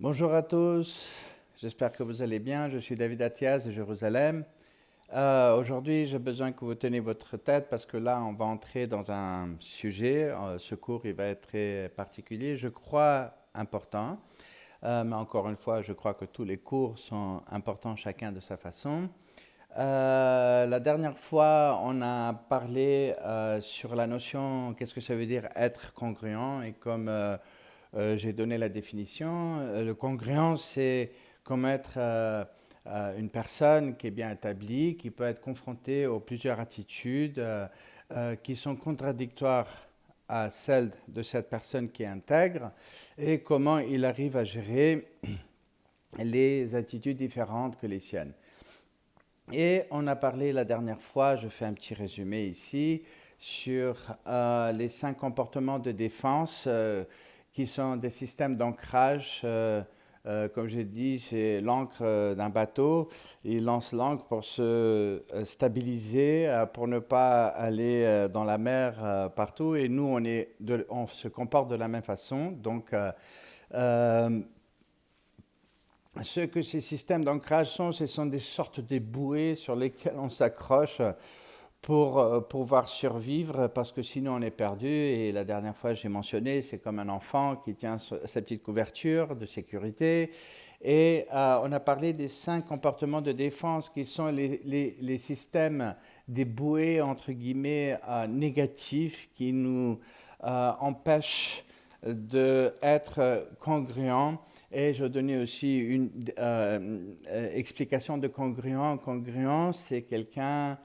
Bonjour à tous, j'espère que vous allez bien. Je suis David Attias de Jérusalem. Aujourd'hui, j'ai besoin que vous teniez votre tête parce que là, on va entrer dans un sujet. Ce cours, il va être très particulier, je crois important. Mais encore une fois, je crois que tous les cours sont importants chacun de sa façon. La dernière fois, on a parlé sur la notion, qu'est-ce que ça veut dire être congruent et comme j'ai donné la définition. Le congruent, c'est comme être une personne qui est bien établie, qui peut être confrontée aux plusieurs attitudes qui sont contradictoires à celles de cette personne qui est intègre et comment il arrive à gérer les attitudes différentes que les siennes. Et on a parlé la dernière fois, je fais un petit résumé ici, sur les 5 comportements de défense qui sont des systèmes d'ancrage. Comme j'ai dit, c'est l'ancre d'un bateau. Il lance l'ancre pour se stabiliser, pour ne pas aller dans la mer partout. Et nous, on se comporte de la même façon. Donc, euh, ce que ces systèmes d'ancrage sont, ce sont des sortes de bouées sur lesquelles on s'accroche pour pouvoir survivre, parce que sinon on est perdu. Et la dernière fois, j'ai mentionné, c'est comme un enfant qui tient sa petite couverture de sécurité. Et on a parlé des 5 comportements de défense qui sont les systèmes des bouées, entre guillemets, négatifs qui nous empêchent d'être congruents. Et je donnais aussi une explication de congruent. Congruent, c'est quelqu'un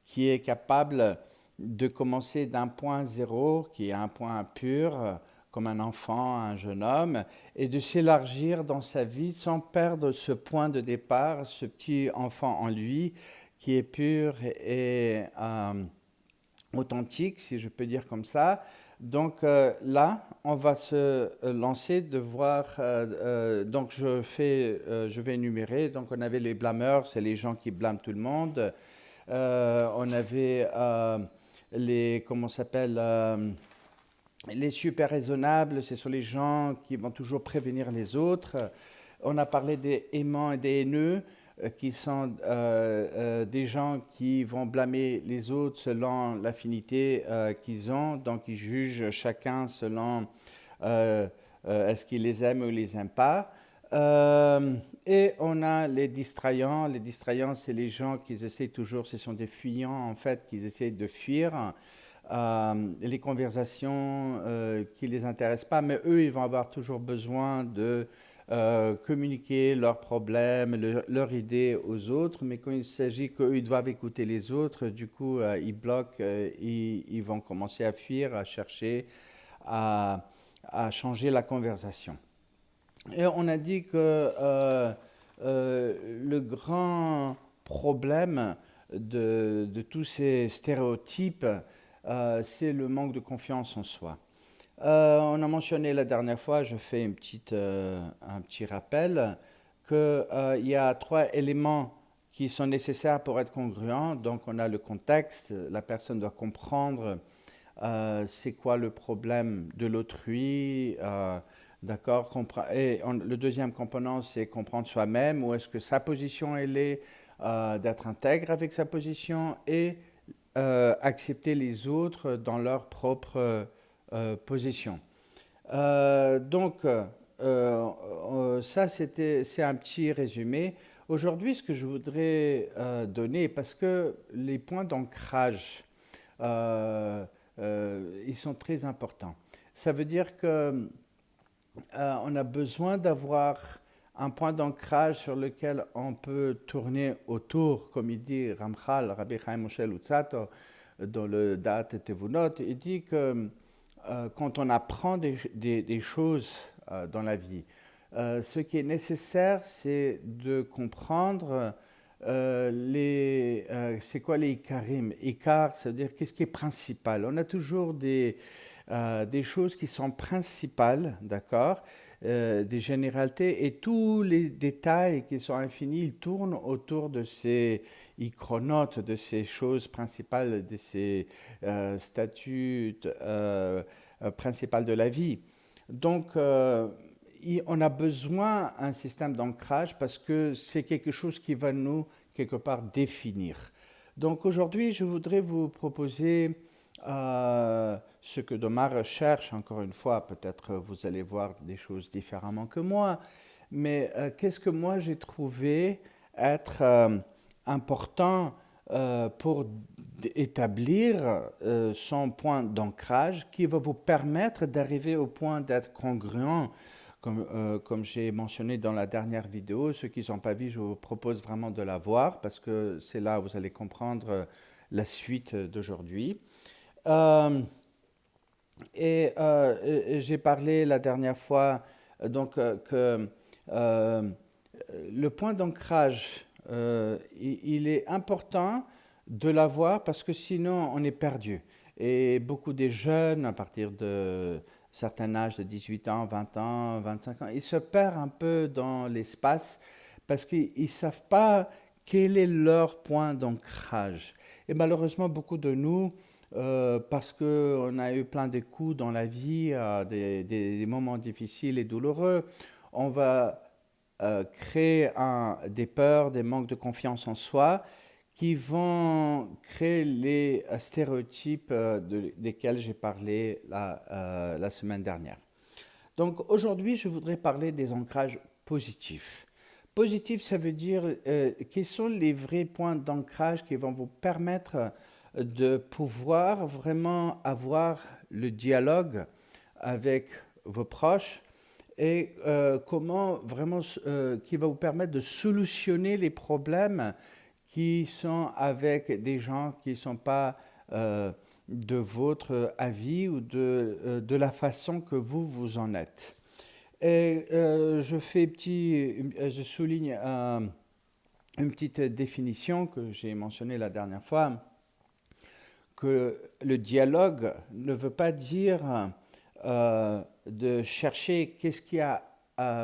qui est capable de commencer d'un point zéro, qui est un point pur, comme un enfant, un jeune homme, et de s'élargir dans sa vie sans perdre ce point de départ, ce petit enfant en lui, qui est pur et authentique, si je peux dire comme ça. Donc là, on va se lancer de voir. Donc je vais énumérer. Donc on avait les blâmeurs, c'est les gens qui blâment tout le monde. On avait comment s'appelle, les super raisonnables, ce sont les gens qui vont toujours prévenir les autres. On a parlé des aimants et des haineux, qui sont des gens qui vont blâmer les autres selon l'affinité qu'ils ont. Donc ils jugent chacun selon est-ce qu'ils les aiment ou les aiment pas. Et on a les distrayants. Les distrayants, c'est les gens qui essaient toujours, ce sont des fuyants en fait, qui essaient de fuir les conversations qui ne les intéressent pas, mais eux, ils vont avoir toujours besoin de communiquer leurs problèmes, leurs idées aux autres, mais quand il s'agit qu'eux, ils doivent écouter les autres, du coup, ils bloquent, ils vont commencer à fuir, à chercher, à, à changer la conversation. Et on a dit que le grand problème de tous ces stéréotypes, c'est le manque de confiance en soi. On a mentionné la dernière fois, je fais un petit rappel, qu'il y a 3 éléments qui sont nécessaires pour être congruent. Donc on a le contexte, la personne doit comprendre c'est quoi le problème de l'autrui, d'accord. Et le deuxième component, c'est comprendre soi-même, où est-ce que sa position elle est, d'être intègre avec sa position et accepter les autres dans leur propre position. Ça, c'est un petit résumé. Aujourd'hui, ce que je voudrais donner, parce que les points d'ancrage, ils sont très importants. Ça veut dire que on a besoin d'avoir un point d'ancrage sur lequel on peut tourner autour, comme il dit Ramchal, Rabbi Chaim Moshe Luzzatto, dans le Da'at et Tevunot, il dit que quand on apprend des choses dans la vie, ce qui est nécessaire, c'est de comprendre c'est quoi les ikarim. Ikar, c'est-à-dire qu'est-ce qui est principal. On a toujours des choses qui sont principales, d'accord, des généralités, et tous les détails qui sont infinis, ils tournent autour de ces ichronotes, de ces choses principales, de ces statuts principales de la vie. Donc, on a besoin d'un système d'ancrage parce que c'est quelque chose qui va nous, quelque part, définir. Donc aujourd'hui, je voudrais vous proposer ce que dans ma recherche, encore une fois, peut-être vous allez voir des choses différemment que moi, mais qu'est-ce que moi j'ai trouvé être important pour établir son point d'ancrage qui va vous permettre d'arriver au point d'être congruent. Comme j'ai mentionné dans la dernière vidéo, ceux qui ne sont pas vus, je vous propose vraiment de la voir parce que c'est là où vous allez comprendre la suite d'aujourd'hui. J'ai parlé la dernière fois que le point d'ancrage, il est important de l'avoir parce que sinon on est perdu. Et beaucoup des jeunes, à partir de certains âges de 18 ans, 20 ans, 25 ans, ils se perdent un peu dans l'espace parce qu'ils ne savent pas quel est leur point d'ancrage. Et malheureusement, beaucoup de nous, parce qu'on a eu plein de coups dans la vie, des moments difficiles et douloureux, on va créer des peurs, des manques de confiance en soi qui vont créer les stéréotypes desquels j'ai parlé la semaine dernière. Donc aujourd'hui, je voudrais parler des ancrages positifs. Positif, ça veut dire quels sont les vrais points d'ancrage qui vont vous permettre de pouvoir vraiment avoir le dialogue avec vos proches et comment vraiment qui va vous permettre de solutionner les problèmes qui sont avec des gens qui ne sont pas de votre avis ou de la façon que vous en êtes. Et je souligne une petite définition que j'ai mentionnée la dernière fois, que le dialogue ne veut pas dire de chercher qu'est-ce qui a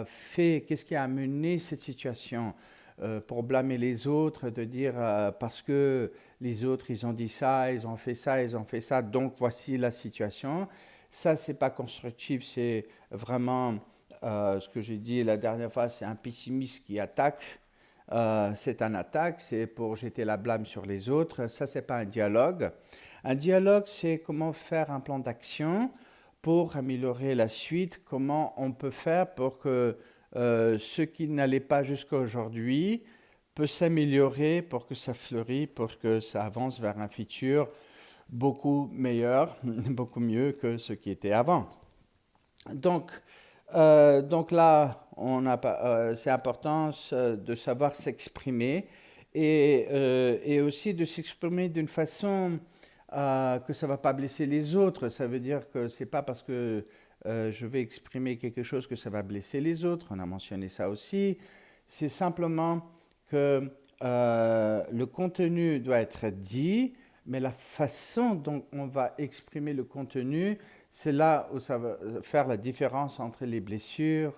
fait, qu'est-ce qui a amené cette situation pour blâmer les autres, de dire parce que les autres ils ont dit ça, ils ont fait ça, ils ont fait ça, donc voici la situation. Ça, c'est pas constructif, c'est vraiment ce que j'ai dit la dernière fois, c'est un pessimiste qui attaque. C'est un attaque, c'est pour jeter la blâme sur les autres. Ça, c'est pas un dialogue. Un dialogue, c'est comment faire un plan d'action pour améliorer la suite, comment on peut faire pour que ce qui n'allait pas jusqu'à aujourd'hui peut s'améliorer pour que ça fleurisse, pour que ça avance vers un futur beaucoup meilleur, beaucoup mieux que ce qui était avant. Donc là, c'est important de savoir s'exprimer et aussi de s'exprimer d'une façon que ça ne va pas blesser les autres. Ça veut dire que ce n'est pas parce que je vais exprimer quelque chose que ça va blesser les autres. On a mentionné ça aussi. C'est simplement que le contenu doit être dit, mais la façon dont on va exprimer le contenu, c'est là où ça va faire la différence entre les blessures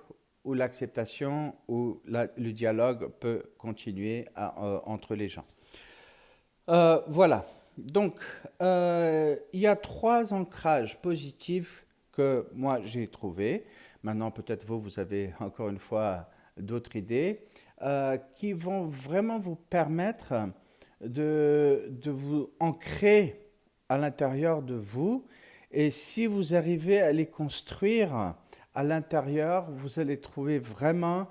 ou l'acceptation ou le dialogue peut continuer entre les gens. Voilà. Donc, il y a 3 ancrages positifs que moi j'ai trouvés. Maintenant, peut-être vous avez encore une fois d'autres idées qui vont vraiment vous permettre de vous ancrer à l'intérieur de vous. Et si vous arrivez à les construire à l'intérieur, vous allez trouver vraiment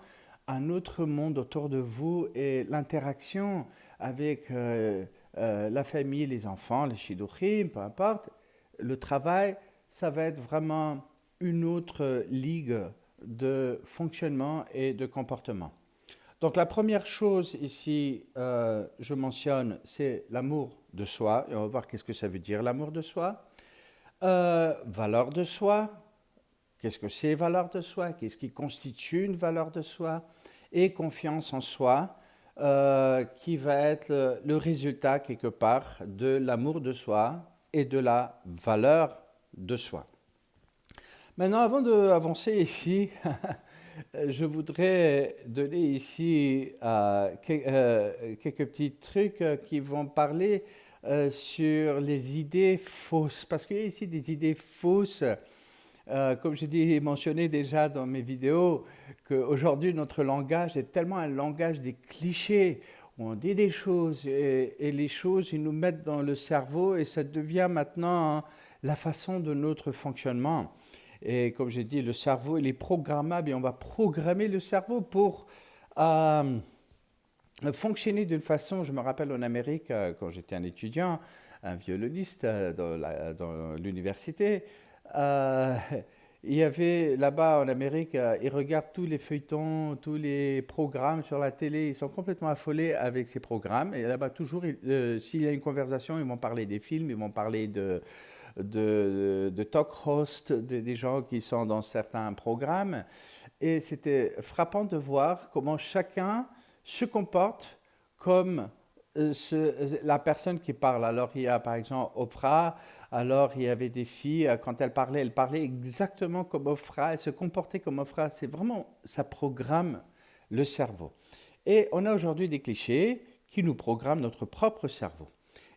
un autre monde autour de vous et l'interaction avec la famille, les enfants, les shidduchim, peu importe, le travail, ça va être vraiment une autre ligue de fonctionnement et de comportement. Donc la première chose ici, je mentionne, c'est l'amour de soi. Et on va voir qu'est-ce que ça veut dire l'amour de soi. Valeur de soi. Qu'est-ce que c'est valeur de soi? Qu'est-ce qui constitue une valeur de soi? Et confiance en soi, qui va être le résultat quelque part de l'amour de soi et de la valeur de soi. Maintenant, avant d'avancer ici, je voudrais donner ici quelques petits trucs qui vont parler sur les idées fausses. Parce qu'il y a ici des idées fausses Comme j'ai mentionné déjà dans mes vidéos, qu'aujourd'hui notre langage est tellement un langage des clichés. On dit des choses et les choses, ils nous mettent dans le cerveau et ça devient maintenant la façon de notre fonctionnement. Et comme j'ai dit, le cerveau, il est programmable et on va programmer le cerveau pour euh, fonctionner d'une façon. Je me rappelle en Amérique, quand j'étais un étudiant, un violoniste dans l'université, euh, il y avait là-bas en Amérique, ils regardent tous les feuilletons, tous les programmes sur la télé, ils sont complètement affolés avec ces programmes. Et là-bas, toujours, s'il y a une conversation, ils vont parler des films, ils vont parler de talk hosts, des gens qui sont dans certains programmes. Et c'était frappant de voir comment chacun se comporte comme la personne qui parle. Alors il y a par exemple Oprah, alors il y avait des filles, quand elle parlait exactement comme Oprah, elle se comportait comme Oprah. C'est vraiment, ça programme le cerveau. Et on a aujourd'hui des clichés qui nous programment notre propre cerveau.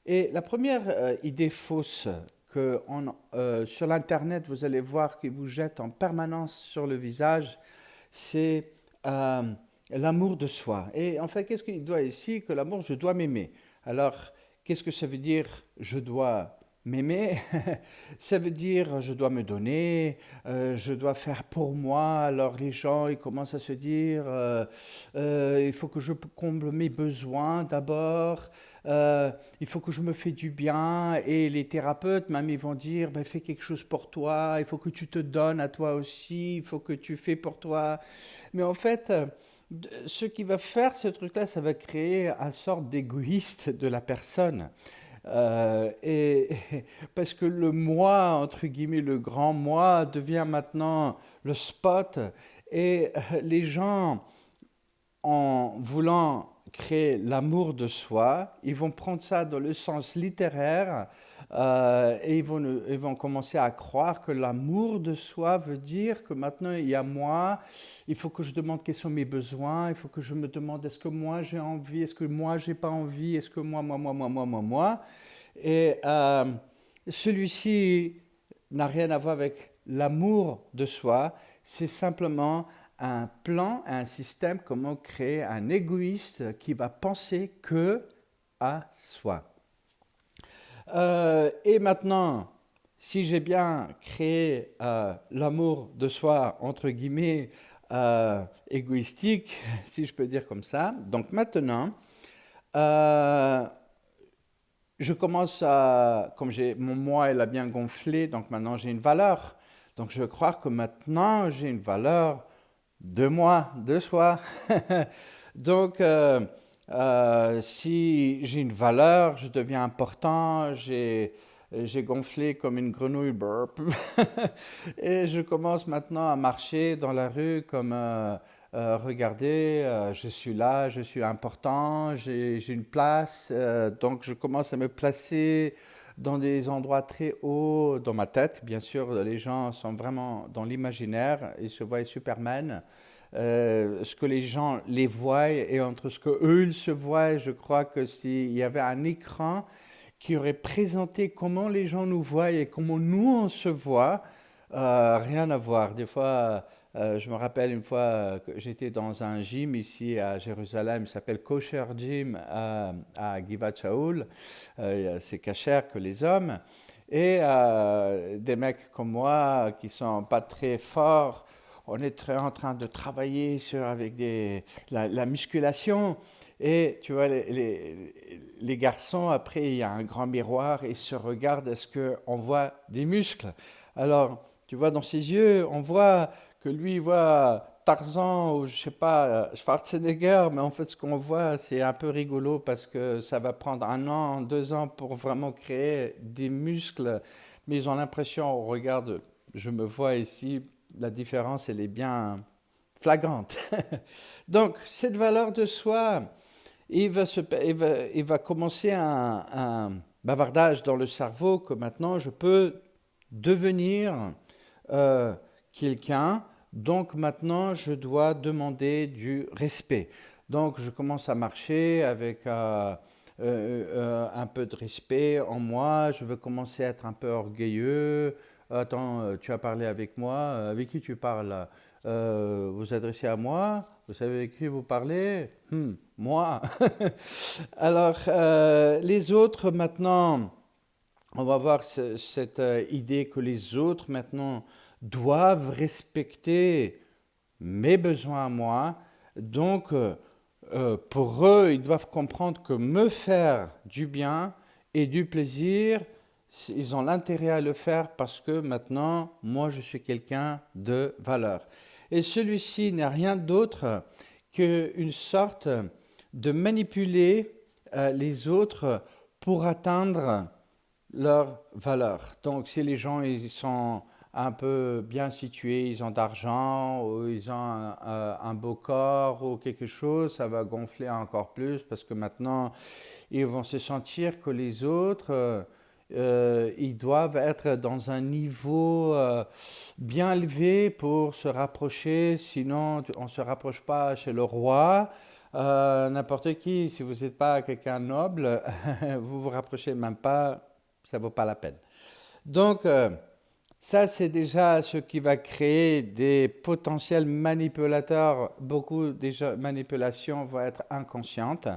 Et la première idée fausse que sur l'Internet, vous allez voir qui vous jette en permanence sur le visage, c'est euh, l'amour de soi. Et en fait, qu'est-ce qu'il doit ici? Que l'amour, je dois m'aimer. Alors, qu'est-ce que ça veut dire je dois m'aimer? Ça veut dire je dois me donner, je dois faire pour moi. Alors les gens, ils commencent à se dire il faut que je comble mes besoins d'abord. Il faut que je me fais du bien et les thérapeutes même ils vont dire ben, fais quelque chose pour toi, il faut que tu te donnes à toi aussi, il faut que tu fais pour toi. Mais en fait, ce qui va faire ce truc-là, ça va créer un sorte d'égoïste de la personne. Et parce que le moi, entre guillemets, le grand moi, devient maintenant le spot. Et les gens, en voulant créer l'amour de soi, ils vont prendre ça dans le sens littéraire et ils vont commencer à croire que l'amour de soi veut dire que maintenant il y a moi, il faut que je demande quels sont mes besoins, il faut que je me demande est-ce que moi j'ai envie, est-ce que moi j'ai pas envie, est-ce que moi. Et celui-ci n'a rien à voir avec l'amour de soi, c'est simplement un plan, un système, comment créer un égoïste qui va penser que à soi. Et maintenant, si j'ai bien créé l'amour de soi, entre guillemets, égoïstique, si je peux dire comme ça, donc maintenant, euh, je commence à, comme j'ai mon moi, elle a bien gonflé, donc maintenant j'ai une valeur. Donc je crois que maintenant j'ai une valeur de moi, de soi. Donc si j'ai une valeur, je deviens important, j'ai gonflé comme une grenouille burp. Et je commence maintenant à marcher dans la rue comme regardez, je suis là, je suis important, j'ai une place. Donc je commence à me placer dans des endroits très hauts dans ma tête. Bien sûr, les gens sont vraiment dans l'imaginaire, ils se voient Superman. Ce que les gens les voient et entre ce que eux ils se voient, je crois que s'il y avait un écran qui aurait présenté comment les gens nous voient et comment nous on se voit, rien à voir. Des fois, je me rappelle une fois que j'étais dans un gym ici à Jérusalem, il s'appelle Kosher Gym à Givat Shaul. C'est kasher que les hommes. Et des mecs comme moi qui sont pas très forts, on est en train de travailler avec la musculation. Et tu vois, les garçons, après, il y a un grand miroir et ils se regardent, est-ce qu'on voit des muscles? Alors, tu vois, dans ses yeux, on voit que lui, il voit Tarzan ou je sais pas, Schwarzenegger, mais en fait, ce qu'on voit, c'est un peu rigolo parce que ça va prendre 1 an, 2 ans pour vraiment créer des muscles. Mais ils ont l'impression, on regarde, je me vois ici, la différence, elle est bien flagrante. Donc, cette valeur de soi, il va commencer un bavardage dans le cerveau que maintenant je peux devenir euh, quelqu'un, donc maintenant je dois demander du respect. Donc je commence à marcher avec un peu de respect en moi, je veux commencer à être un peu orgueilleux, Attends, tu as parlé avec moi, avec qui tu parles là? Vous adressez à moi? Vous savez avec qui vous parlez? Moi. Alors, les autres maintenant, on va voir cette idée que les autres maintenant doivent respecter mes besoins à moi. Donc, pour eux, ils doivent comprendre que me faire du bien et du plaisir, ils ont l'intérêt à le faire parce que maintenant, moi, je suis quelqu'un de valeur. Et celui-ci n'est rien d'autre qu'une sorte de manipuler les autres pour atteindre leur valeur. Donc, si les gens ils sont un peu bien situés, ils ont d'argent, ou ils ont un beau corps ou quelque chose, ça va gonfler encore plus parce que maintenant, ils vont se sentir que les autres, ils doivent être dans un niveau bien élevé pour se rapprocher, sinon on ne se rapproche pas chez le roi. N'importe qui, si vous n'êtes pas quelqu'un de noble, vous vous rapprochez même pas, ça ne vaut pas la peine. Donc, ça, c'est déjà ce qui va créer des potentiels manipulateurs. Beaucoup des manipulations vont être inconscientes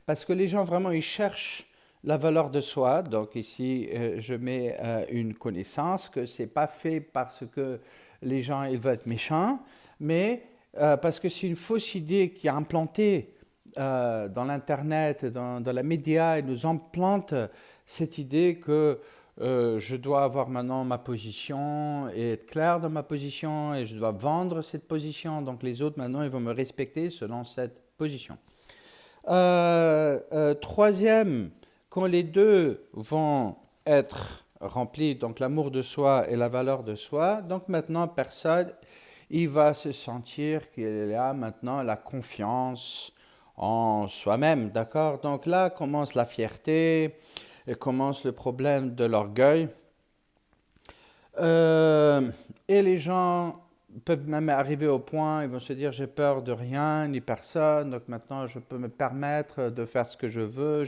parce que les gens vraiment, ils cherchent la valeur de soi. Donc ici, je mets une connaissance que c'est pas fait parce que les gens ils veulent être méchants, mais parce que c'est une fausse idée qui est implantée dans l'Internet, dans la média, et nous implante cette idée que je dois avoir maintenant ma position et être clair dans ma position et je dois vendre cette position. Donc les autres maintenant, ils vont me respecter selon cette position. Troisième, quand les deux vont être remplis, donc l'amour de soi et la valeur de soi, donc maintenant personne, il va se sentir qu'il a maintenant la confiance en soi-même, d'accord? Donc là commence la fierté, et commence le problème de l'orgueil. Et les gens peuvent même arriver au point, ils vont se dire j'ai peur de rien ni personne, donc maintenant je peux me permettre de faire ce que je veux,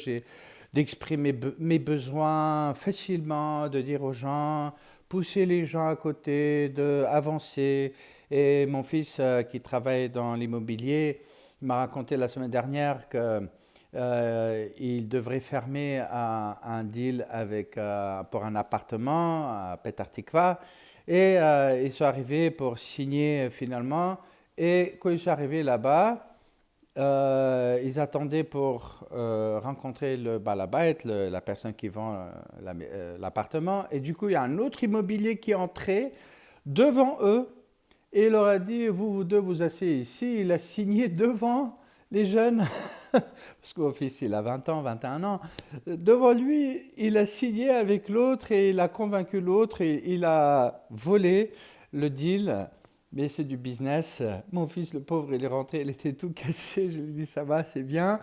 d'exprimer mes besoins facilement, de dire aux gens, pousser les gens à côté, d'avancer. Et mon fils qui travaille dans l'immobilier m'a raconté la semaine dernière que il devrait fermer un deal pour un appartement à Petah Tikva. Et ils sont arrivés pour signer finalement. Et quand ils sont arrivés là-bas, ils attendaient pour rencontrer le balabait, la personne qui vend l'appartement. Et du coup, il y a un autre immobilier qui est entré devant eux. Et il leur a dit, vous deux, vous asseyez ici. Il a signé devant les jeunes, parce que mon fils, il a 20 ans, 21 ans. Devant lui, il a signé avec l'autre et il a convaincu l'autre et il a volé le deal. Mais c'est du business. Mon fils, le pauvre, il est rentré, il était tout cassé. Je lui ai dit, ça va, c'est bien.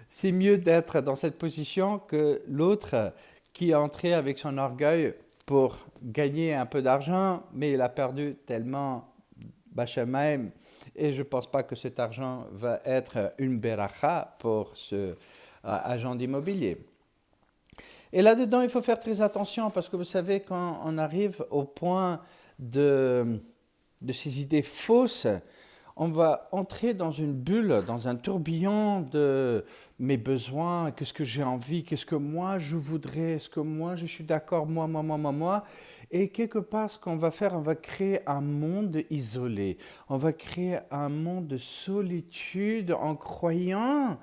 C'est mieux d'être dans cette position que l'autre qui est entré avec son orgueil pour gagner un peu d'argent, mais il a perdu tellement Bachamaim, et je ne pense pas que cet argent va être une beracha pour ce agent d'immobilier. Et là-dedans, il faut faire très attention parce que vous savez, quand on arrive au point de ces idées fausses, on va entrer dans une bulle, dans un tourbillon de mes besoins, qu'est-ce que j'ai envie, qu'est-ce que moi je voudrais, est-ce que moi je suis d'accord, moi. Et quelque part, ce qu'on va faire, on va créer un monde isolé. On va créer un monde de solitude en croyant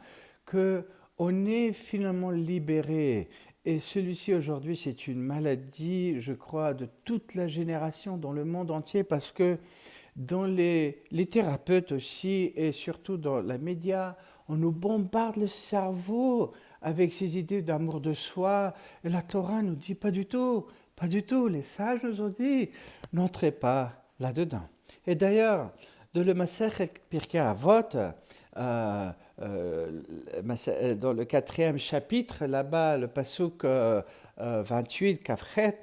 qu'on est finalement libéré. Et celui-ci aujourd'hui, c'est une maladie, je crois, de toute la génération dans le monde entier parce que dans les thérapeutes aussi et surtout dans les médias, on nous bombarde le cerveau avec ces idées d'amour de soi. Et la Torah nous dit pas du tout, pas du tout. Les sages nous ont dit, n'entrez pas là-dedans. Et d'ailleurs, dans le Masechet Pirkei Avot, dans le 4e chapitre, là-bas, le pasuk 28, Kafret,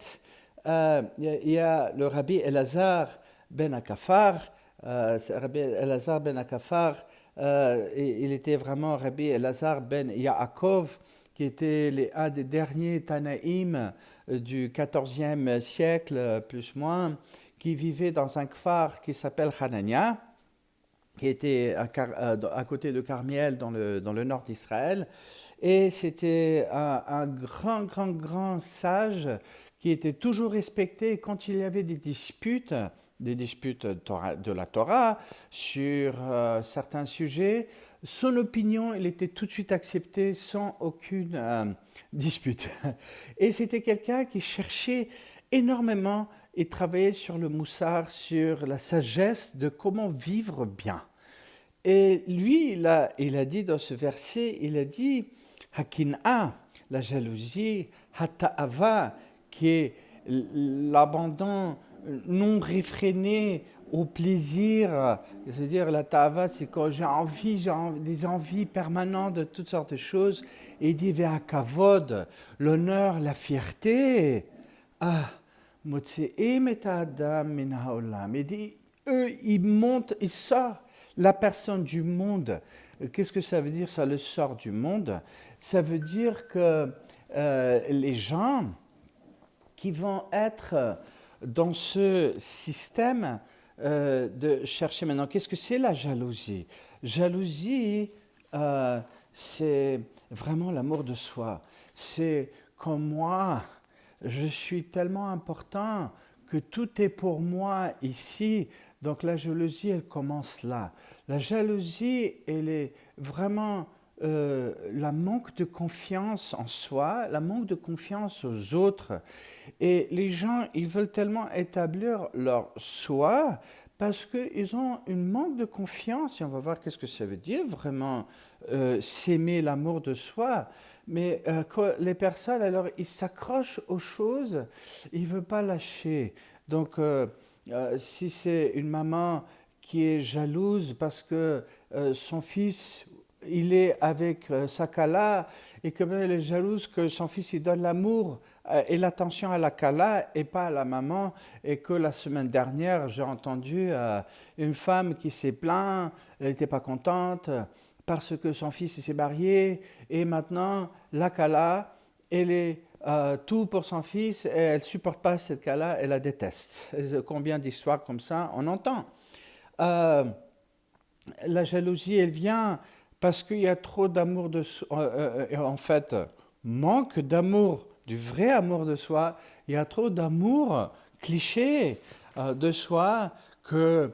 il y a le rabbi Elazar ben Akafar. Rabbi Elazar ben Akafar, il était vraiment Rabbi Elazar ben Yaakov, qui était un des derniers Tanaïm du XIVe siècle, plus ou moins, qui vivait dans un kfar qui s'appelle Hanania, qui était à côté de Carmiel, dans le nord d'Israël. Et c'était un grand sage qui était toujours respecté. Quand il y avait des disputes de la Torah sur certains sujets, son opinion, il était tout de suite accepté sans aucune dispute. Et c'était quelqu'un qui cherchait énormément et travaillait sur le moussar, sur la sagesse de comment vivre bien. Et lui, il a dit dans ce verset, il a dit Hakin'a, la jalousie, Hata'ava, qui est l'abandon non réfréné au plaisir. C'est-à-dire, la ta'ava, c'est quand j'ai des envies permanentes de toutes sortes de choses. Et il dit Ve'akavod, l'honneur, la fierté. Ah, Motse'em et Adam min ha'olam. Il dit, eux, ils montent, ils sortent la personne du monde. Qu'est-ce que ça veut dire, ça le sort du monde? Ça veut dire que les gens qui vont être dans ce système de chercher maintenant, qu'est-ce que c'est la jalousie? Jalousie, c'est vraiment l'amour de soi. C'est comme moi, je suis tellement important que tout est pour moi ici. Donc la jalousie, elle commence là. La jalousie, elle est vraiment la manque de confiance en soi, la manque de confiance aux autres. Et les gens, ils veulent tellement établir leur soi parce qu'ils ont une manque de confiance. Et on va voir qu'est-ce que ça veut dire vraiment s'aimer, l'amour de soi. Mais les personnes, alors, ils s'accrochent aux choses, ils ne veulent pas lâcher. Donc, si c'est une maman qui est jalouse parce que son fils, il est avec sa kala, et comme elle est jalouse que son fils il donne l'amour et l'attention à la kala et pas à la maman, et que la semaine dernière, j'ai entendu une femme qui s'est plainte, elle n'était pas contente parce que son fils s'est marié, et maintenant, la kala, elle est tout pour son fils, et elle ne supporte pas cette kala, elle la déteste. Combien d'histoires comme ça on entend? La jalousie, elle vient parce qu'il y a trop d'amour de soi. En fait, manque d'amour, du vrai amour de soi. Il y a trop d'amour cliché de soi que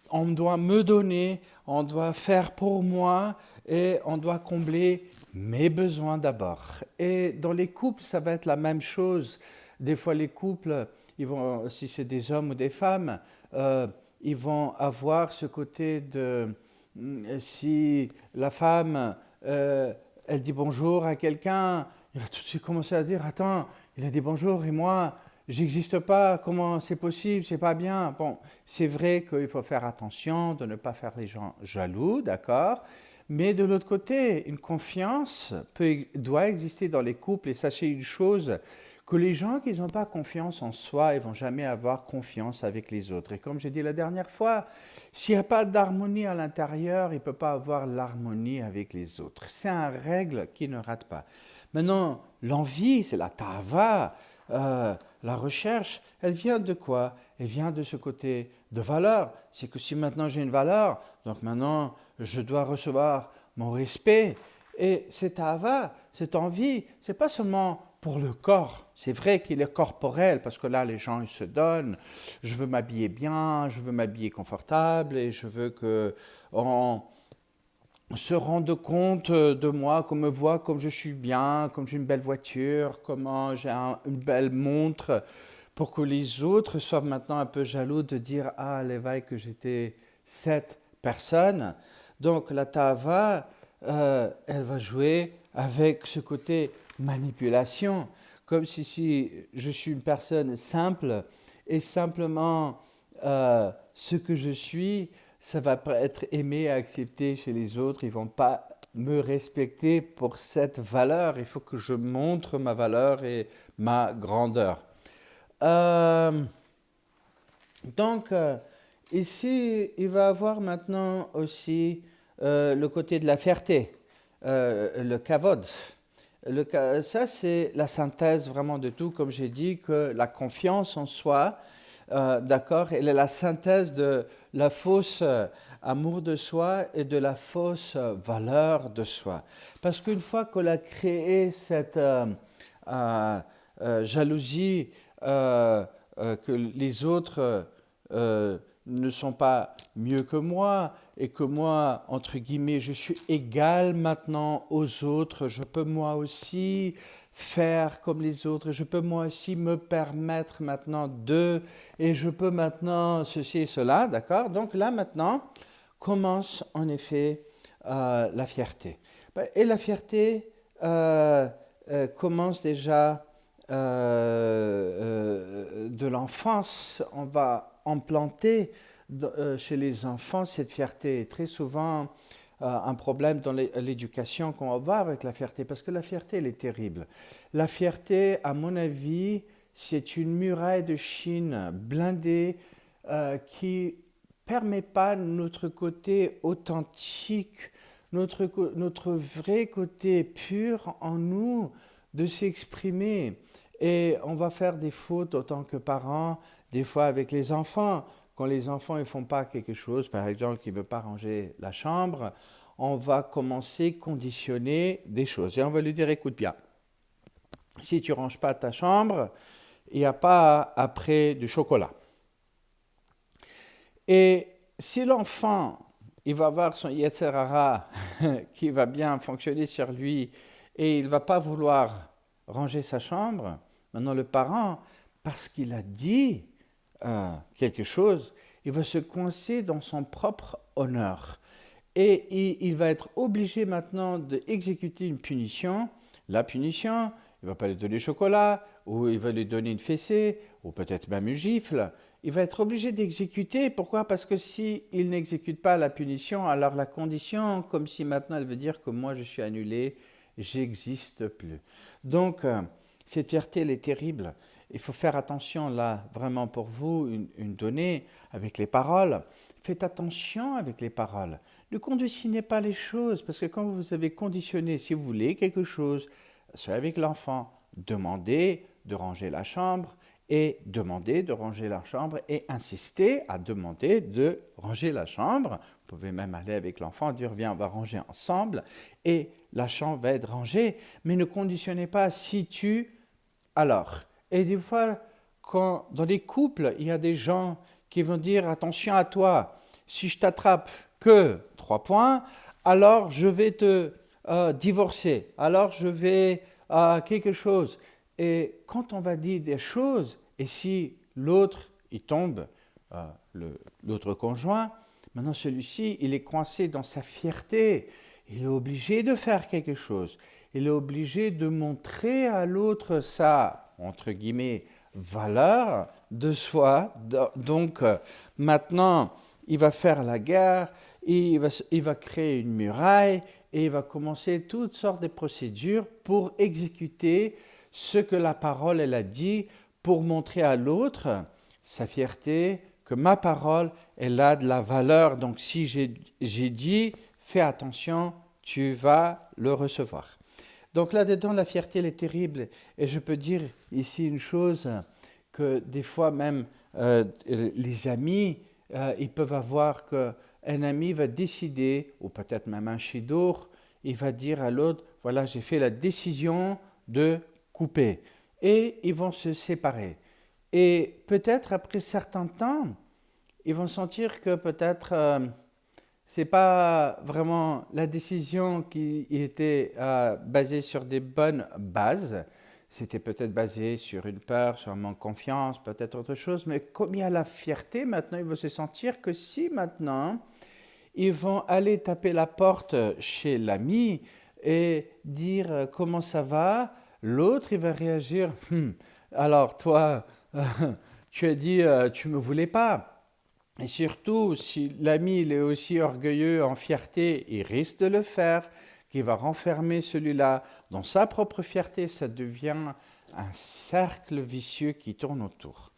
on doit me donner, on doit faire pour moi et on doit combler mes besoins d'abord. Et dans les couples, ça va être la même chose. Des fois, les couples, ils vont, si c'est des hommes ou des femmes, ils vont avoir ce côté de si la femme elle dit bonjour à quelqu'un, il va tout de suite commencer à dire attends, il a dit bonjour et moi j'existe pas, comment c'est possible, c'est pas bien. Bon, c'est vrai qu'il faut faire attention de ne pas faire les gens jaloux, d'accord, mais de l'autre côté, une confiance doit exister dans les couples. Et sachez une chose, que les gens qui n'ont pas confiance en soi, ils ne vont jamais avoir confiance avec les autres. Et comme j'ai dit la dernière fois, s'il n'y a pas d'harmonie à l'intérieur, il ne peut pas avoir l'harmonie avec les autres. C'est une règle qui ne rate pas. Maintenant, l'envie, c'est la tava, la recherche, elle vient de quoi? Elle vient de ce côté de valeur. C'est que si maintenant j'ai une valeur, donc maintenant je dois recevoir mon respect. Et cette tava, cette envie, c'est pas seulement pour le corps. C'est vrai qu'il est corporel, parce que là, les gens, ils se donnent. Je veux m'habiller bien, je veux m'habiller confortable, et je veux qu'on se rende compte de moi, qu'on me voit comme je suis bien, comme j'ai une belle voiture, comment j'ai une belle montre, pour que les autres soient maintenant un peu jaloux de dire « Ah, l'éveil que j'étais cette personne ». Donc la tava, elle va jouer avec ce côté manipulation, comme si je suis une personne simple et simplement ce que je suis, ça va pas être aimé et accepté chez les autres, ils ne vont pas me respecter pour cette valeur, il faut que je montre ma valeur et ma grandeur. Donc, ici, il va avoir maintenant aussi le côté de la fierté, le kavod. Ça, c'est la synthèse vraiment de tout. Comme j'ai dit, que la confiance en soi, d'accord, elle est la synthèse de la fausse amour de soi et de la fausse valeur de soi. Parce qu'une fois qu'on a créé cette euh, jalousie, que les autres ne sont pas mieux que moi et que moi, entre guillemets, je suis égal maintenant aux autres, je peux moi aussi faire comme les autres, je peux moi aussi me permettre maintenant de, et je peux maintenant ceci et cela, d'accord? Donc là maintenant commence en effet la fierté. Et la fierté commence déjà de l'enfance. On va implanter chez les enfants cette fierté. Très souvent, un problème dans l'éducation qu'on va voir avec la fierté, parce que la fierté, elle est terrible. La fierté, à mon avis, c'est une muraille de Chine blindée qui permet pas notre côté authentique, notre vrai côté pur en nous de s'exprimer. Et on va faire des fautes autant que parents, des fois avec les enfants. Quand les enfants ne font pas quelque chose, par exemple, qui ne veut pas ranger la chambre, on va commencer à conditionner des choses. Et on va lui dire, écoute bien, si tu ne ranges pas ta chambre, il n'y a pas après du chocolat. Et si l'enfant, il va avoir son Yetzer Hara qui va bien fonctionner sur lui et il ne va pas vouloir ranger sa chambre, maintenant le parent, parce qu'il a dit quelque chose, il va se coincer dans son propre honneur. Et il va être obligé maintenant d'exécuter une punition. La punition, il ne va pas lui donner le chocolat, ou il va lui donner une fessée, ou peut-être même une gifle. Il va être obligé d'exécuter. Pourquoi? Parce que s'il n'exécute pas la punition, alors la condition, comme si maintenant elle veut dire que moi je suis annulé, j'existe plus. Donc, cette fierté, elle est terrible. Il faut faire attention là, vraiment pour vous, une donnée avec les paroles. Faites attention avec les paroles. Ne conditionnez pas les choses, parce que quand vous avez conditionné, si vous voulez quelque chose, soit avec l'enfant, demandez de ranger la chambre et demandez de ranger la chambre et insistez à demander de ranger la chambre. Vous pouvez même aller avec l'enfant, dire viens, on va ranger ensemble et la chambre va être rangée, mais ne conditionnez pas si tu alors. Et des fois, dans les couples, il y a des gens qui vont dire attention à toi, si je t'attrape que 3 points, alors je vais te divorcer, alors je vais quelque chose. Et quand on va dire des choses, et si l'autre, il tombe, euh, l'autre conjoint, maintenant celui-ci, il est coincé dans sa fierté, il est obligé de faire quelque chose. Il est obligé de montrer à l'autre sa, entre guillemets, valeur de soi. Donc, maintenant, il va faire la guerre, il va créer une muraille et il va commencer toutes sortes de procédures pour exécuter ce que la parole elle a dit, pour montrer à l'autre sa fierté, que ma parole, elle a de la valeur. Donc, si j'ai dit, fais attention, tu vas le recevoir. Donc là-dedans, la fierté, elle est terrible. Et je peux dire ici une chose, que des fois même, les amis, ils peuvent avoir qu'un ami va décider, ou peut-être même un chidour, il va dire à l'autre, voilà, j'ai fait la décision de couper. Et ils vont se séparer. Et peut-être après certain temps, ils vont sentir que peut-être c'est pas vraiment la décision qui était basée sur des bonnes bases. C'était peut-être basé sur une peur, sur un manque de confiance, peut-être autre chose. Mais comme il y a la fierté, maintenant, ils vont se sentir que si maintenant, ils vont aller taper la porte chez l'ami et dire comment ça va, l'autre, il va réagir, alors toi, tu as dit, tu me voulais pas. Et surtout, si l'ami il est aussi orgueilleux en fierté, il risque de le faire, qu'il va renfermer celui-là dans sa propre fierté, ça devient un cercle vicieux qui tourne autour.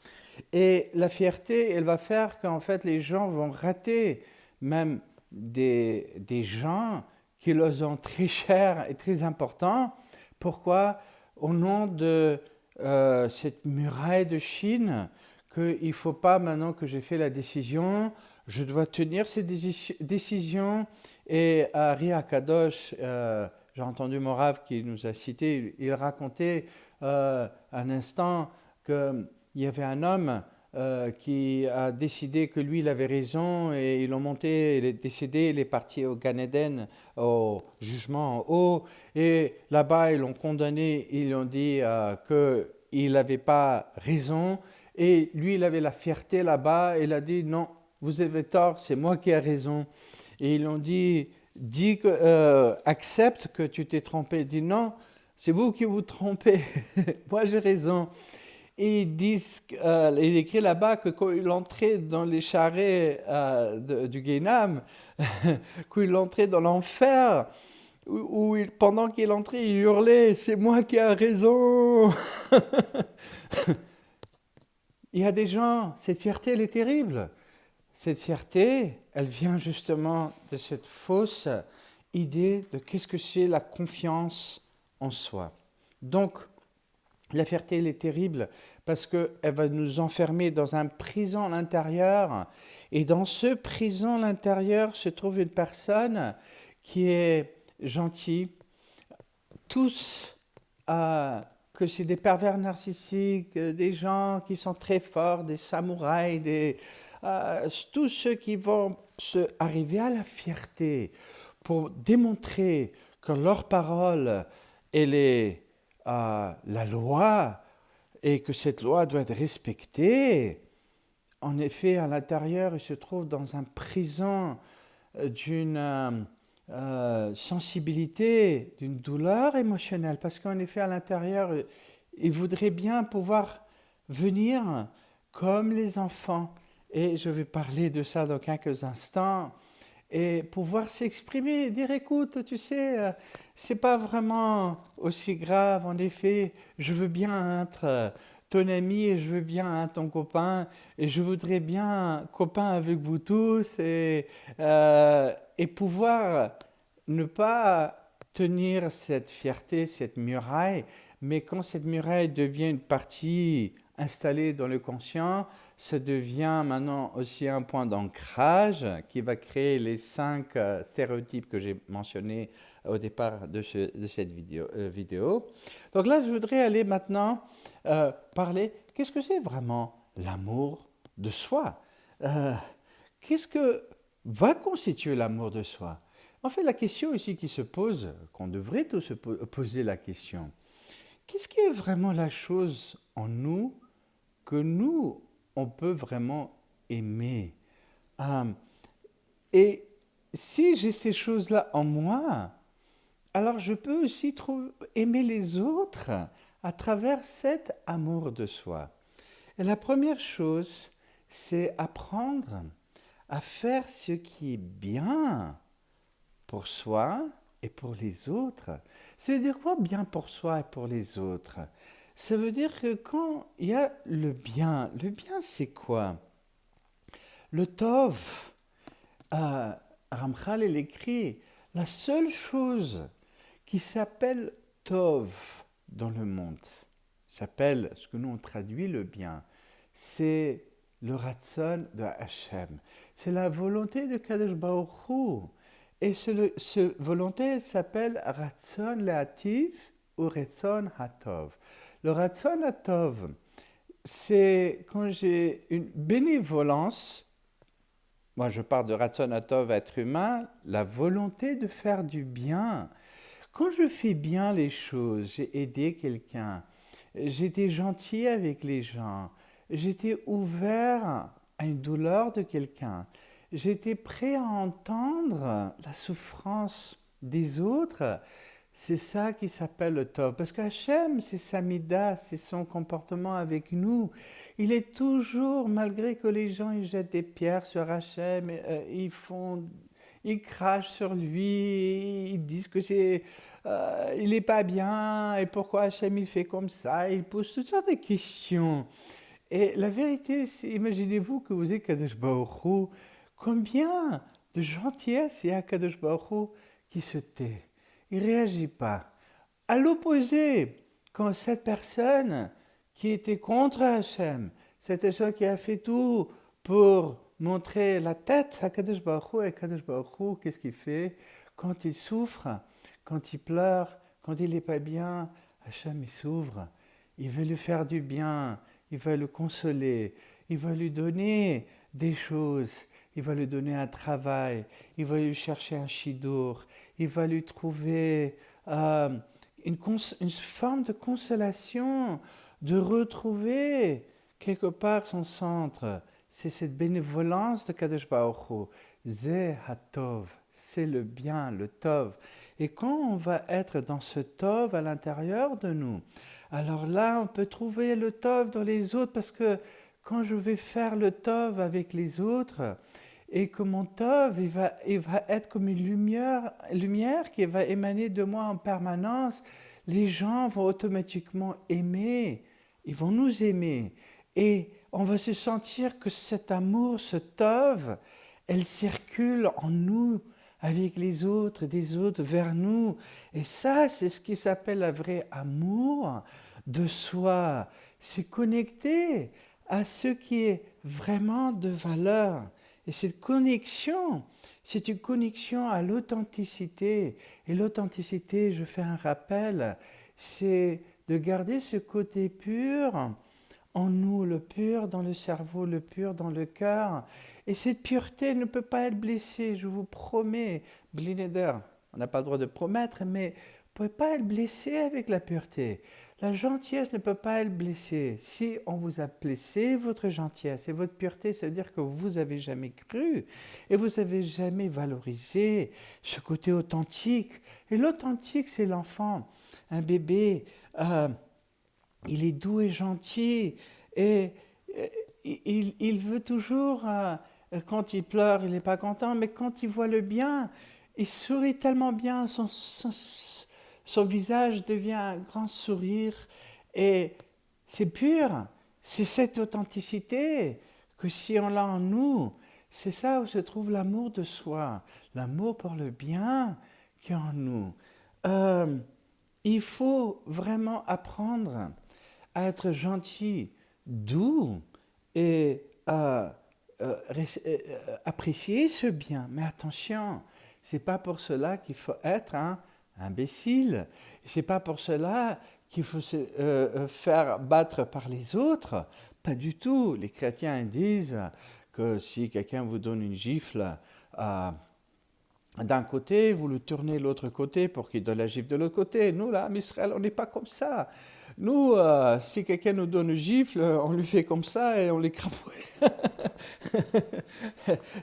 Et la fierté, elle va faire qu'en fait les gens vont rater même des gens qui leur sont très chers et très importants Pourquoi, au nom de cette muraille de Chine, qu'il ne faut pas, maintenant que j'ai fait la décision, je dois tenir cette décision. Et à Ria Kadosh, j'ai entendu mon Rav qui nous a cité, il racontait un instant qu'il y avait un homme qui a décidé que lui, il avait raison et ils l'ont monté, il est décédé, il est parti au Gan Eden, au jugement en haut. Et là-bas, ils l'ont condamné, ils lui ont dit qu'il n'avait pas raison. Et lui, il avait la fierté là-bas, et il a dit non, vous avez tort, c'est moi qui ai raison. Et ils l'ont dit, accepte que tu t'es trompé. Il dit non, c'est vous qui vous trompez, moi j'ai raison. Et ils disent, il écrit là-bas que quand il entrait dans les charrets du Guénam, quand il entrait dans l'enfer, pendant qu'il entrait, il hurlait, c'est moi qui ai raison. Il y a des gens, cette fierté, elle est terrible. Cette fierté, elle vient justement de cette fausse idée de qu'est-ce que c'est la confiance en soi. Donc, la fierté, elle est terrible parce qu'elle va nous enfermer dans un prison à l'intérieur. Et dans ce prison à l'intérieur se trouve une personne qui est gentille. Tous, que c'est des pervers narcissiques, des gens qui sont très forts, des samouraïs, tous ceux qui vont arriver à la fierté pour démontrer que leur parole, elle est la loi et que cette loi doit être respectée. En effet, à l'intérieur, ils se trouvent dans un prison d'une sensibilité, d'une douleur émotionnelle, parce qu'en effet, à l'intérieur, ils voudraient bien pouvoir venir comme les enfants. Et je vais parler de ça dans quelques instants. Et pouvoir s'exprimer, dire écoute, tu sais, c'est pas vraiment aussi grave, en effet, je veux bien être ton ami et je veux bien être ton copain et je voudrais bien copain avec vous tous et pouvoir ne pas tenir cette fierté, cette muraille, mais quand cette muraille devient une partie installée dans le conscient, ça devient maintenant aussi un point d'ancrage qui va créer les 5 stéréotypes que j'ai mentionnés au départ de cette vidéo. Donc là, je voudrais aller maintenant parler, qu'est-ce que c'est vraiment l'amour de soi? Qu'est-ce que va constituer l'amour de soi? En fait, la question ici qui se pose, qu'on devrait tous se poser la question, qu'est-ce qui est vraiment la chose en nous que nous, on peut vraiment aimer? Et si j'ai ces choses-là en moi, alors je peux aussi aimer les autres à travers cet amour de soi. Et la première chose, c'est apprendre à faire ce qui est bien pour soi et pour les autres. Ça veut dire quoi bien pour soi et pour les autres? Ça veut dire que quand il y a le bien c'est quoi? Le tov, Ramchal il écrit, la seule chose qui s'appelle tov dans le monde, s'appelle ce que nous on traduit le bien, c'est le ratson de Hachem. C'est la volonté de Kadosh Baruch Hu. Et cette volonté s'appelle ratson le'ativ ou ratson hatov. Le ratson hatov, c'est quand j'ai une bénévolence. Moi, je parle de ratson hatov, être humain, la volonté de faire du bien. Quand je fais bien les choses, j'ai aidé quelqu'un, j'étais gentil avec les gens, j'étais ouvert à une douleur de quelqu'un, j'étais prêt à entendre la souffrance des autres. C'est ça qui s'appelle le tov. Parce qu'Hachem, c'est sa mida, c'est son comportement avec nous. Il est toujours, malgré que les gens ils jettent des pierres sur Hachem, ils crachent sur lui, ils disent que il n'est pas bien, et pourquoi Hachem il fait comme ça, ils posent toutes sortes de questions. Et la vérité, c'est, imaginez-vous que vous êtes Kadosh Baruch Hu, combien de gentillesse il y a à Kadosh Baruch Hu qui se tait, il ne réagit pas. À l'opposé, quand cette personne qui était contre Hachem, cette personne qui a fait tout pour montrer la tête à Kadosh Baruch Hu, et Kadosh Baruch Hu, qu'est-ce qu'il fait? Quand il souffre, quand il pleure, quand il n'est pas bien, Hachem il s'ouvre, il veut lui faire du bien, il va le consoler, il va lui donner des choses, il va lui donner un travail, il va lui chercher un chidour, il va lui trouver une forme de consolation, de retrouver quelque part son centre. C'est cette bénévolence de Kadosh Baruch Hu. Zeh hatov, c'est le bien, le tov. Et quand on va être dans ce tov à l'intérieur de nous, alors là, on peut trouver le tov dans les autres, parce que quand je vais faire le tov avec les autres, et que mon tov, il va être comme une lumière qui va émaner de moi en permanence, les gens vont automatiquement aimer, ils vont nous aimer. Et on va se sentir que cet amour, ce tov, elle circule en nous, avec les autres, des autres vers nous. Et ça, c'est ce qui s'appelle un vrai amour de soi. C'est connecter à ce qui est vraiment de valeur. Et cette connexion, c'est une connexion à l'authenticité. Et l'authenticité, je fais un rappel, c'est de garder ce côté pur en nous, le pur dans le cerveau, le pur dans le cœur. Et cette pureté ne peut pas être blessée, je vous promets. Blinéder, on n'a pas le droit de promettre, mais vous ne pouvez pas être blessé avec la pureté. La gentillesse ne peut pas être blessée. Si on vous a blessé votre gentillesse et votre pureté, ça veut dire que vous n'avez jamais cru et vous n'avez jamais valorisé ce côté authentique. Et l'authentique, c'est l'enfant. Un bébé, il est doux et gentil et il veut toujours, quand il pleure, il n'est pas content, mais quand il voit le bien, il sourit tellement bien, son visage devient un grand sourire et c'est pur. C'est cette authenticité que si on l'a en nous, c'est ça où se trouve l'amour de soi, l'amour pour le bien qui est en nous. Il faut vraiment apprendre à être gentil, doux et apprécier ce bien. Mais attention, c'est pas pour cela qu'il faut être un imbécile. C'est pas pour cela qu'il faut se faire battre par les autres. Pas du tout. Les chrétiens disent que si quelqu'un vous donne une gifle d'un côté, vous le tournez de l'autre côté pour qu'il donne la gifle de l'autre côté. Nous, là, en Israël, on n'est pas comme ça. Nous, si quelqu'un nous donne une gifle, on lui fait comme ça et on l'écrabouille.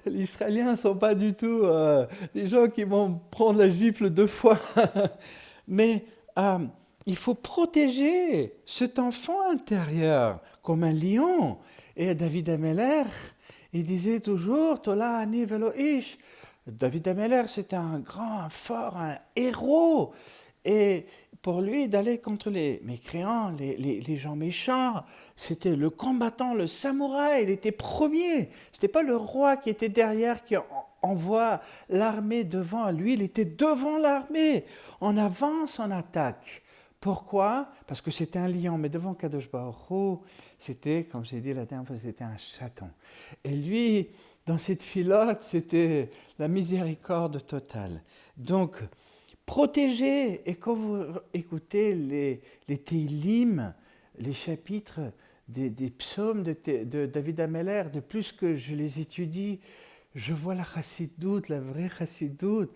Les Israéliens ne sont pas du tout des gens qui vont prendre la gifle 2 fois. Mais il faut protéger cet enfant intérieur comme un lion. Et David Ameller, il disait toujours, Tola ani velo ish. David Ameller, c'était un grand, un fort, un héros. Et pour lui, d'aller contre les mécréants, les gens méchants, c'était le combattant, le samouraï, il était premier. Ce n'était pas le roi qui était derrière, qui envoie l'armée devant. Lui, il était devant l'armée. On avance, on attaque. Pourquoi? Parce que c'était un lion, mais devant Kadosh Baruch Hu, c'était, comme j'ai dit la dernière fois, c'était un chaton. Et lui, dans cette filote, c'était la miséricorde totale. Donc, protégez, et quand vous écoutez les Tehillim, les chapitres des psaumes de David Ameller, de plus que je les étudie, je vois la chassidoute, la vraie chassidoute.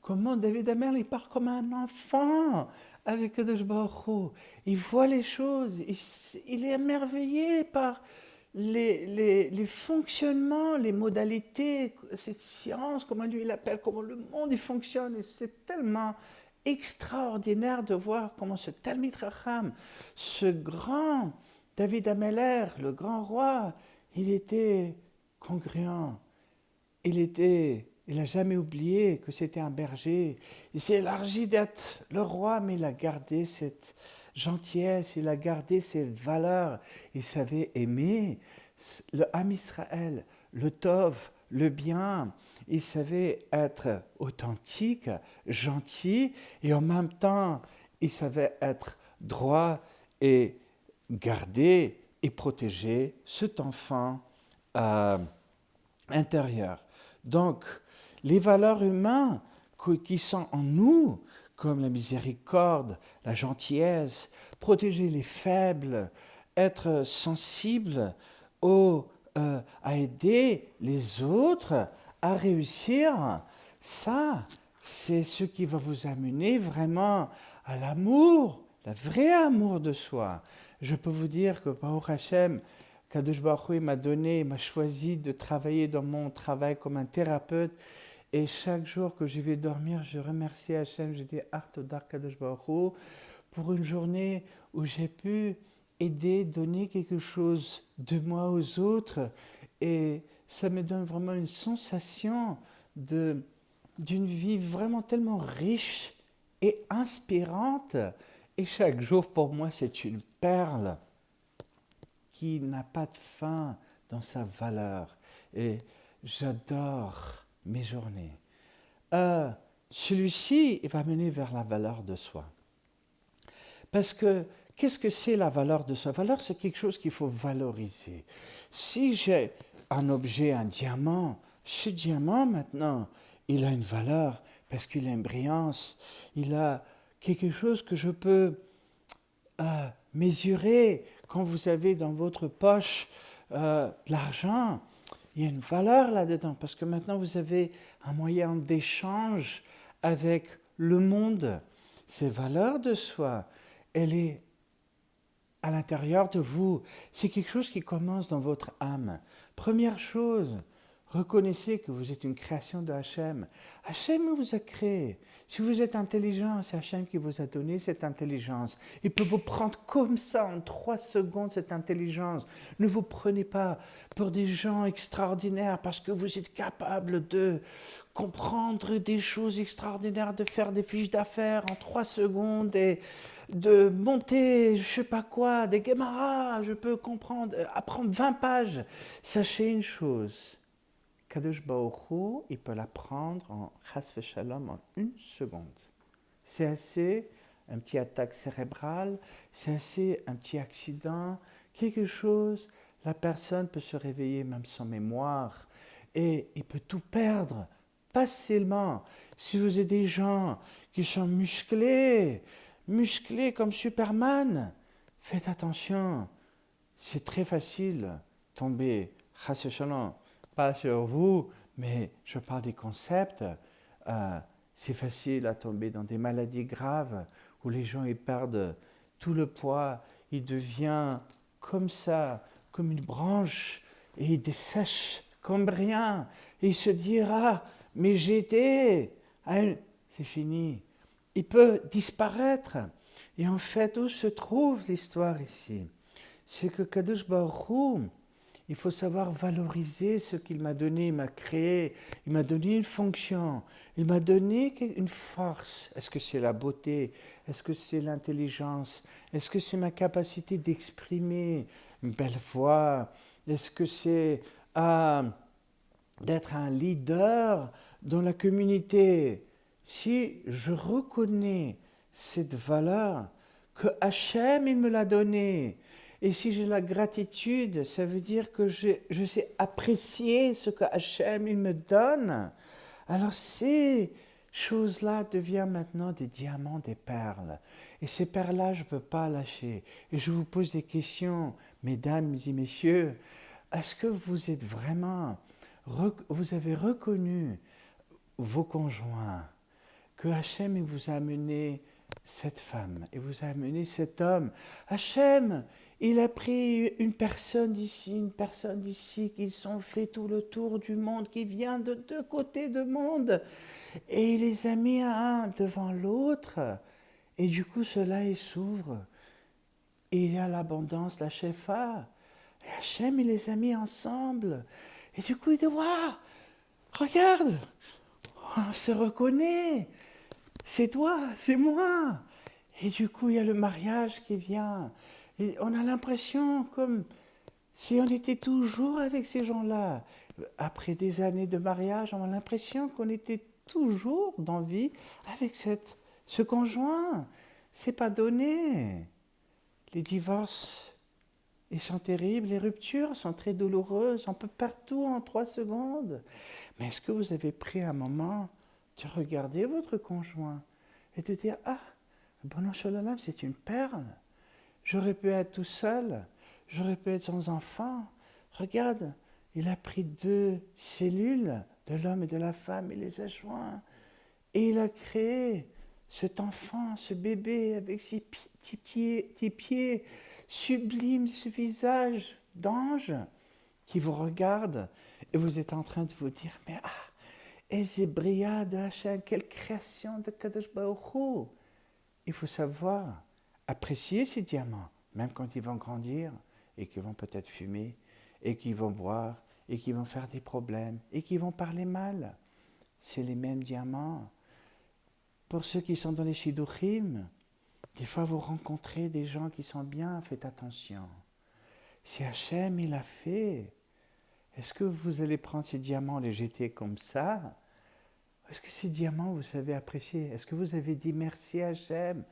Comment David Ameller, il part comme un enfant avec Kadosh Baruch Hu. Il voit les choses, il est émerveillé par les fonctionnements, les modalités, cette science, comment lui il appelle, comment le monde il fonctionne. Et c'est tellement extraordinaire de voir comment ce Talmid Racham, ce grand David Ameller, le grand roi, il était congruent. Il n'a jamais oublié que c'était un berger. Il s'est élargi d'être le roi, mais il a gardé cette gentillesse, il a gardé ses valeurs. Il savait aimer le Ham Israël, le Tov, le bien. Il savait être authentique, gentil, et en même temps, il savait être droit et garder et protéger cet enfant intérieur. Donc, les valeurs humaines qui sont en nous, comme la miséricorde, la gentillesse, protéger les faibles, être sensible à aider les autres à réussir, ça, c'est ce qui va vous amener vraiment à l'amour, le vrai amour de soi. Je peux vous dire que Baruch Hashem, Kadosh Baruch Hu m'a choisi de travailler dans mon travail comme un thérapeute. Et chaque jour que je vais dormir, je remercie Hachem, je dis Artodar Kadosh Baruch Hu pour une journée où j'ai pu aider, donner quelque chose de moi aux autres. Et ça me donne vraiment une sensation d'une vie vraiment tellement riche et inspirante. Et chaque jour, pour moi, c'est une perle qui n'a pas de fin dans sa valeur. Et j'adore mes journées. Celui-ci va mener vers la valeur de soi. Parce que, qu'est-ce que c'est la valeur de soi? Valeur, c'est quelque chose qu'il faut valoriser. Si j'ai un objet, un diamant, ce diamant, maintenant, il a une valeur parce qu'il a une brillance, il a quelque chose que je peux mesurer. Quand vous avez dans votre poche de l'argent, il y a une valeur là-dedans, parce que maintenant vous avez un moyen d'échange avec le monde. Cette valeur de soi, elle est à l'intérieur de vous. C'est quelque chose qui commence dans votre âme. Première chose, reconnaissez que vous êtes une création de Hachem. Hachem vous a créé. Si vous êtes intelligent, c'est Hachem qui vous a donné cette intelligence. Il peut vous prendre comme ça en 3 secondes, cette intelligence. Ne vous prenez pas pour des gens extraordinaires parce que vous êtes capable de comprendre des choses extraordinaires, de faire des fiches d'affaires en 3 secondes et de monter, je sais pas quoi, des Gemara, je peux apprendre 20 pages. Sachez une chose, Kadosh Baruch Hu, il peut l'apprendre en chas v'shalom en 1 seconde. C'est assez un petit attaque cérébrale, c'est assez un petit accident, quelque chose, la personne peut se réveiller même sans mémoire et il peut tout perdre facilement. Si vous êtes des gens qui sont musclés comme Superman, faites attention, c'est très facile tomber, chas v'shalom, pas sur vous, mais je parle des concepts. C'est facile à tomber dans des maladies graves où les gens ils perdent tout le poids, ils deviennent comme ça, comme une branche, et ils dessèchent comme rien. Et ils se disent, ah, mais j'étais... C'est fini. Il peut disparaître. Et en fait, où se trouve l'histoire ici? C'est que Kadosh Baruch Hu, il faut savoir valoriser ce qu'il m'a donné, il m'a créé, il m'a donné une fonction, il m'a donné une force. Est-ce que c'est la beauté? Est-ce que c'est l'intelligence? Est-ce que c'est ma capacité d'exprimer une belle voix? Est-ce que c'est d'être un leader dans la communauté? Si je reconnais cette valeur que Hachem il me l'a donnée, et si j'ai la gratitude, ça veut dire que je sais apprécier ce que Hachem il me donne. Alors ces choses-là deviennent maintenant des diamants, des perles. Et ces perles-là, je ne peux pas lâcher. Et je vous pose des questions, mesdames et messieurs. Est-ce que vous êtes vraiment, vous avez reconnu vos conjoints, que Hachem il vous a amené cette femme, il vous a amené cet homme. Hachem, il a pris une personne d'ici, qui sont fait tout le tour du monde, qui vient de 2 côtés du monde, et il les a mis un devant l'autre, et du coup cela il s'ouvre, et il y a l'abondance, la shefa, et Hachem il les a mis ensemble, et du coup il dit, waouh, regarde, on se reconnaît, c'est toi, c'est moi. Et du coup, il y a le mariage qui vient. Et on a l'impression comme si on était toujours avec ces gens-là. Après des années de mariage, on a l'impression qu'on était toujours dans vie avec ce conjoint. c'est pas donné. Les divorces, ils sont terribles, les ruptures sont très douloureuses, on peut partout en 3 secondes. Mais est-ce que vous avez pris un moment de regarder votre conjoint et de dire, ah, Bono Shololem, c'est une perle. J'aurais pu être tout seul, j'aurais pu être sans enfant. Regarde, il a pris 2 cellules de l'homme et de la femme, il les a joints. Et il a créé cet enfant, ce bébé avec ses petits pieds sublimes, ce visage d'ange qui vous regarde. Et vous êtes en train de vous dire, mais Ezebria de Hachem, quelle création de Kadosh Baruch Hu. Il faut savoir apprécier ces diamants, même quand ils vont grandir et qu'ils vont peut-être fumer, et qu'ils vont boire, et qu'ils vont faire des problèmes, et qu'ils vont parler mal. C'est les mêmes diamants. Pour ceux qui sont dans les Shidduchim, des fois vous rencontrez des gens qui sont bien, faites attention. Si Hachem il a fait, est-ce que vous allez prendre ces diamants, les jeter comme ça? Est-ce que ces diamants, vous savez apprécier? Est-ce que vous avez dit merci à Hachem?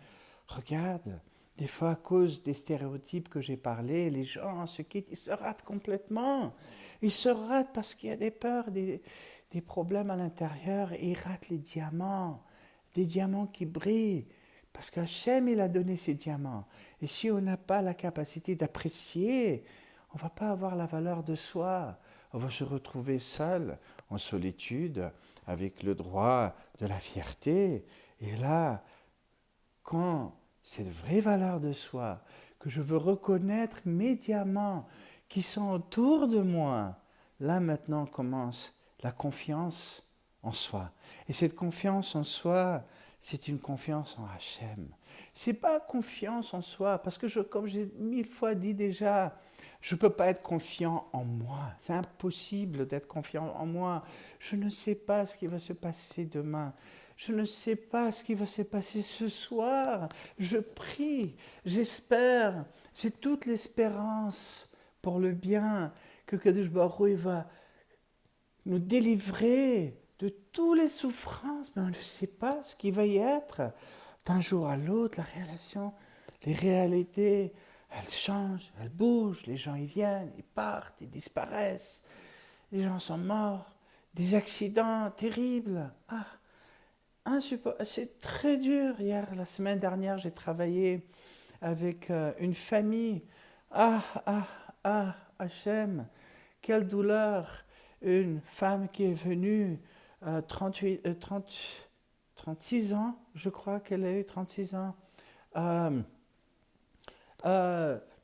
Regarde, des fois à cause des stéréotypes que j'ai parlé, les gens se quittent, ils se ratent complètement. Ils se ratent parce qu'il y a des peurs, des problèmes à l'intérieur, et ils ratent les diamants, des diamants qui brillent. Parce qu'Hachem, il a donné ces diamants. Et si on n'a pas la capacité d'apprécier, on ne va pas avoir la valeur de soi. On va se retrouver seul, en solitude, avec le droit de la fierté. Et là, quand cette vraie valeur de soi, que je veux reconnaître mes diamants qui sont autour de moi, là maintenant commence la confiance en soi. Et cette confiance en soi, c'est une confiance en Hachem. C'est pas confiance en soi, parce que comme j'ai 1000 fois dit déjà, je ne peux pas être confiant en moi. C'est impossible d'être confiant en moi. Je ne sais pas ce qui va se passer demain. Je ne sais pas ce qui va se passer ce soir. Je prie, j'espère, j'ai toute l'espérance pour le bien que Kadosh Baruch Hu va nous délivrer de toutes les souffrances, mais on ne sait pas ce qui va y être. D'un jour à l'autre, la relation, les réalités, elles changent, elles bougent, les gens y viennent, ils partent, ils disparaissent, les gens sont morts, des accidents terribles. C'est très dur. La semaine dernière, j'ai travaillé avec une famille. Hachem, quelle douleur. Une femme qui est venue, 36 ans, je crois qu'elle a eu 36 ans,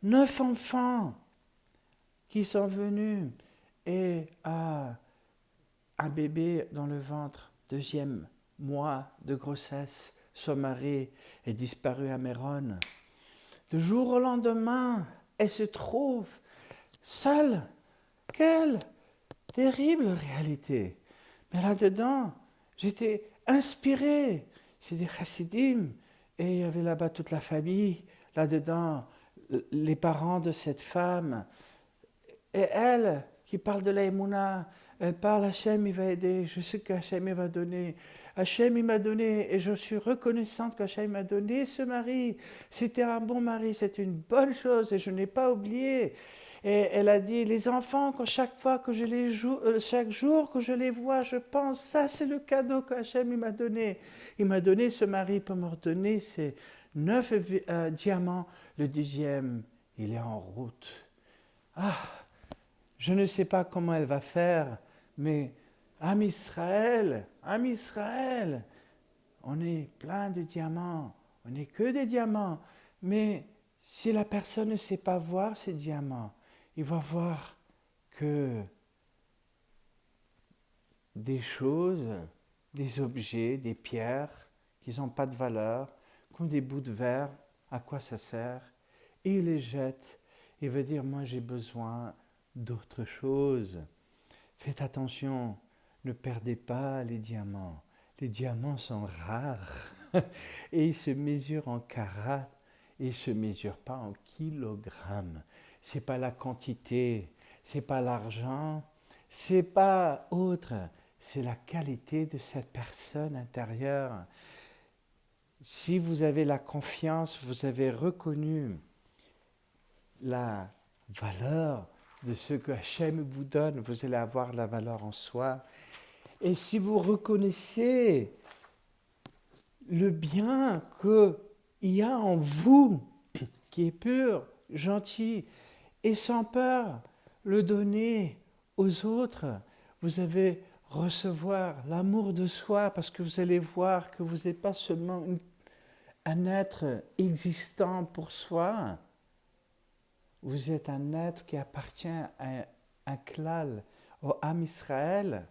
9 enfants qui sont venus et un bébé dans le ventre, 2e mois de grossesse, son mari est disparu à Méron. Du jour au lendemain, elle se trouve seule. Quelle terrible réalité. Mais là-dedans, j'étais inspiré. C'est des chassidim. Et il y avait là-bas toute la famille. Là-dedans, les parents de cette femme. Et elle, qui parle de l'Aïmouna, elle parle, Hachem, il va aider. Je sais qu'Hachem, il va donner. Hachem, il m'a donné. Et je suis reconnaissante qu'Hachem m'a donné ce mari. C'était un bon mari. C'est une bonne chose. Et je n'ai pas oublié. Et elle a dit, les enfants, chaque fois que chaque jour que je les vois, je pense, ça c'est le cadeau qu'Hachem m'a donné. Il m'a donné ce mari pour me redonner ces 9 diamants. Le 10e, il est en route. Je ne sais pas comment elle va faire, mais Am Israël, on est plein de diamants, on n'est que des diamants. Mais si la personne ne sait pas voir ces diamants, il va voir que des choses, des objets, des pierres qui n'ont pas de valeur, comme des bouts de verre, à quoi ça sert? Et il les jette. Il va dire, moi j'ai besoin d'autre chose. Faites attention, ne perdez pas les diamants. Les diamants sont rares et ils se mesurent en carats. Ils ne se mesurent pas en kilogrammes. Ce n'est pas la quantité, ce n'est pas l'argent, ce n'est pas autre, c'est la qualité de cette personne intérieure. Si vous avez la confiance, vous avez reconnu la valeur de ce que Hachem vous donne, vous allez avoir la valeur en soi. Et si vous reconnaissez le bien qu'il y a en vous, qui est pur, gentil et sans peur, le donner aux autres, vous allez recevoir l'amour de soi parce que vous allez voir que vous n'êtes pas seulement un être existant pour soi, vous êtes un être qui appartient à un klal, au Ham Israël.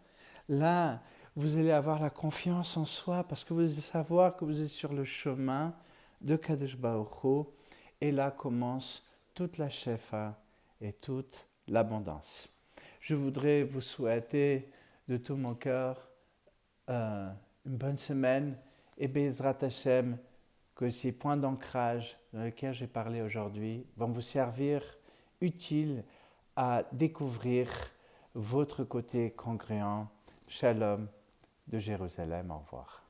Là, vous allez avoir la confiance en soi parce que vous allez savoir que vous êtes sur le chemin de Kadosh Baruch Hu. Et là commence toute la shefa et toute l'abondance. Je voudrais vous souhaiter de tout mon cœur une bonne semaine et Bezrat Hashem, que ces points d'ancrage dans lesquels j'ai parlé aujourd'hui vont vous servir utile à découvrir votre côté congruent. Shalom de Jérusalem, au revoir.